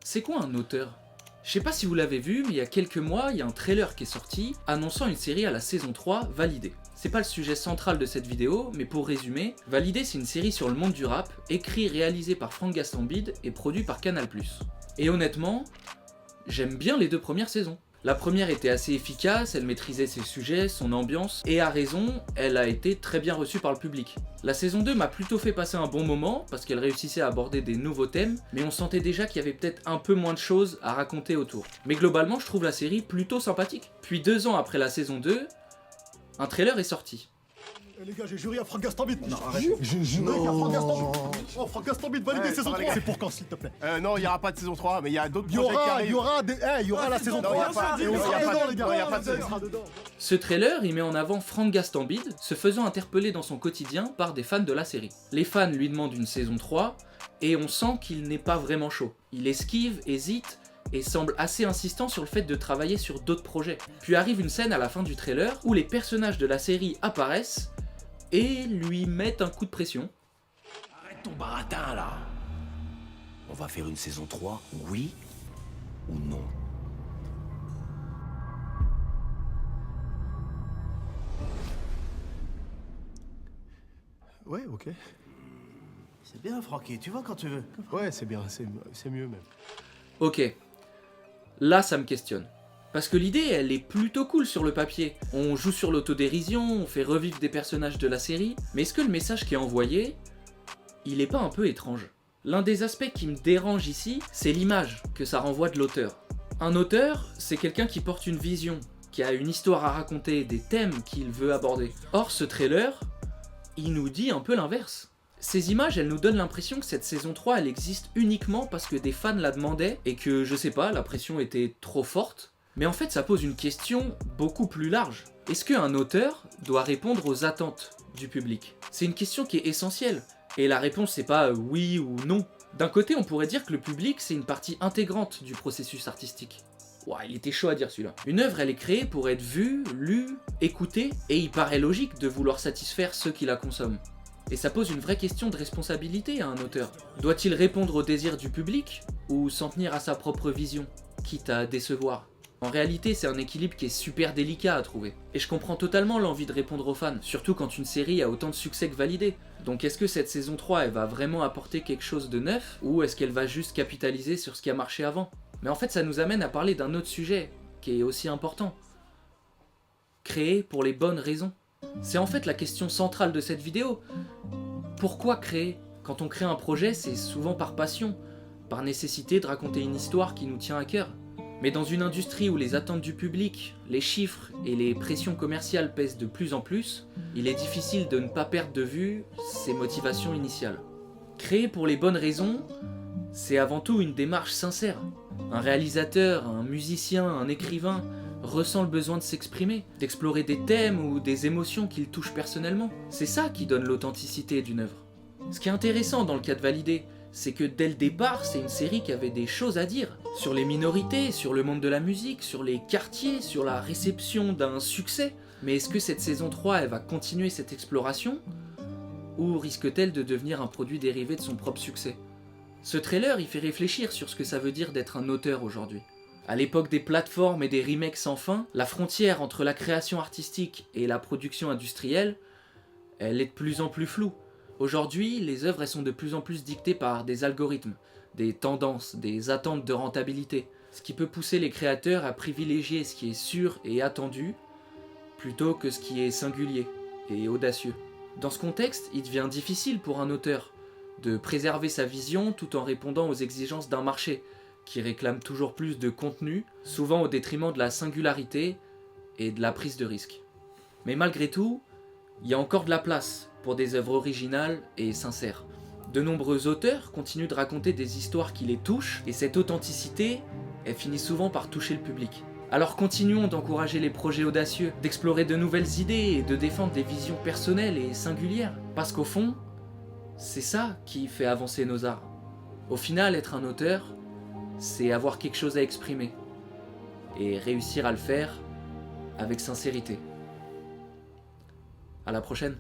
C'est quoi un auteur? Je sais pas si vous l'avez vu, mais il y a quelques mois, il y a un trailer qui est sorti annonçant une série à la saison 3, Validé. C'est pas le sujet central de cette vidéo, mais pour résumer, Validé c'est une série sur le monde du rap, écrit et réalisé par Franck Gastambide et produit par Canal+. Et honnêtement, j'aime bien les 2 premières saisons. La première était assez efficace, elle maîtrisait ses sujets, son ambiance, et à raison, elle a été très bien reçue par le public. La saison 2 m'a plutôt fait passer un bon moment, parce qu'elle réussissait à aborder des nouveaux thèmes, mais on sentait déjà qu'il y avait peut-être un peu moins de choses à raconter autour. Mais globalement, je trouve la série plutôt sympathique. Puis 2 ans après la saison 2, un trailer est sorti. Les gars, j'ai juré à Franck Gastambide. Non, arrête. Mec, à Franck Gastambide. Oh, Franck Gastambide, validé saison 3. C'est pour quand, s'il te plaît? Non, il n'y aura pas de saison 3, mais il y a d'autres Il y projets qui aura, arrivent. il y aura la saison Non, 3. y a pas- Et on y a sera pas- dedans, les gars. non, y a pas de On saison. sera dedans. Ce trailer, il met en avant Franck Gastambide, se faisant interpeller dans son quotidien par des fans de la série. Les fans lui demandent une saison 3, et on sent qu'il n'est pas vraiment chaud. Il esquive, hésite, et semble assez insistant sur le fait de travailler sur d'autres projets. Puis arrive une scène à la fin du trailer, où les personnages de la série apparaissent, et lui mettent un coup de pression. Arrête ton baratin là. On va faire une saison 3, oui ou non? Ouais, ok. C'est bien, Francky, tu vois quand tu veux. Ouais, c'est bien, c'est mieux même. Ok, là ça me questionne. Parce que l'idée, elle est plutôt cool sur le papier. On joue sur l'autodérision, on fait revivre des personnages de la série, mais est-ce que le message qui est envoyé, il est pas un peu étrange? L'un des aspects qui me dérange ici, c'est l'image que ça renvoie de l'auteur. Un auteur, c'est quelqu'un qui porte une vision, qui a une histoire à raconter, des thèmes qu'il veut aborder. Or, ce trailer, il nous dit un peu l'inverse. Ces images, elles nous donnent l'impression que cette saison 3, elle existe uniquement parce que des fans la demandaient et que, je sais pas, la pression était trop forte. Mais en fait, ça pose une question beaucoup plus large. Est-ce qu'un auteur doit répondre aux attentes du public? C'est une question qui est essentielle. Et la réponse, c'est pas oui ou non. D'un côté, on pourrait dire que le public, c'est une partie intégrante du processus artistique. Ouah, il était chaud à dire celui-là. Une œuvre, elle est créée pour être vue, lue, écoutée, et il paraît logique de vouloir satisfaire ceux qui la consomment. Et ça pose une vraie question de responsabilité à un auteur. Doit-il répondre aux désirs du public, ou s'en tenir à sa propre vision, quitte à décevoir? En réalité, c'est un équilibre qui est super délicat à trouver. Et je comprends totalement l'envie de répondre aux fans, surtout quand une série a autant de succès que Validé. Donc est-ce que cette saison 3, elle va vraiment apporter quelque chose de neuf, ou est-ce qu'elle va juste capitaliser sur ce qui a marché avant? Mais en fait, ça nous amène à parler d'un autre sujet, qui est aussi important. Créer pour les bonnes raisons. C'est en fait la question centrale de cette vidéo. Pourquoi créer? Quand on crée un projet, c'est souvent par passion, par nécessité de raconter une histoire qui nous tient à cœur. Mais dans une industrie où les attentes du public, les chiffres et les pressions commerciales pèsent de plus en plus, il est difficile de ne pas perdre de vue ses motivations initiales. Créer pour les bonnes raisons, c'est avant tout une démarche sincère. Un réalisateur, un musicien, un écrivain ressent le besoin de s'exprimer, d'explorer des thèmes ou des émotions qu'il touche personnellement. C'est ça qui donne l'authenticité d'une œuvre. Ce qui est intéressant dans le cas de Validé, c'est que dès le départ, c'est une série qui avait des choses à dire. Sur les minorités, sur le monde de la musique, sur les quartiers, sur la réception d'un succès. Mais est-ce que cette saison 3, elle va continuer cette exploration? Ou risque-t-elle de devenir un produit dérivé de son propre succès? Ce trailer, il fait réfléchir sur ce que ça veut dire d'être un auteur aujourd'hui. À l'époque des plateformes et des remakes sans fin, la frontière entre la création artistique et la production industrielle, elle est de plus en plus floue. Aujourd'hui, les œuvres elles sont de plus en plus dictées par des algorithmes, des tendances, des attentes de rentabilité, ce qui peut pousser les créateurs à privilégier ce qui est sûr et attendu, plutôt que ce qui est singulier et audacieux. Dans ce contexte, il devient difficile pour un auteur de préserver sa vision tout en répondant aux exigences d'un marché, qui réclame toujours plus de contenu, souvent au détriment de la singularité et de la prise de risque. Mais malgré tout, il y a encore de la place pour des œuvres originales et sincères. De nombreux auteurs continuent de raconter des histoires qui les touchent, et cette authenticité, elle finit souvent par toucher le public. Alors continuons d'encourager les projets audacieux, d'explorer de nouvelles idées et de défendre des visions personnelles et singulières. Parce qu'au fond, c'est ça qui fait avancer nos arts. Au final, être un auteur, c'est avoir quelque chose à exprimer, et réussir à le faire avec sincérité. À la prochaine.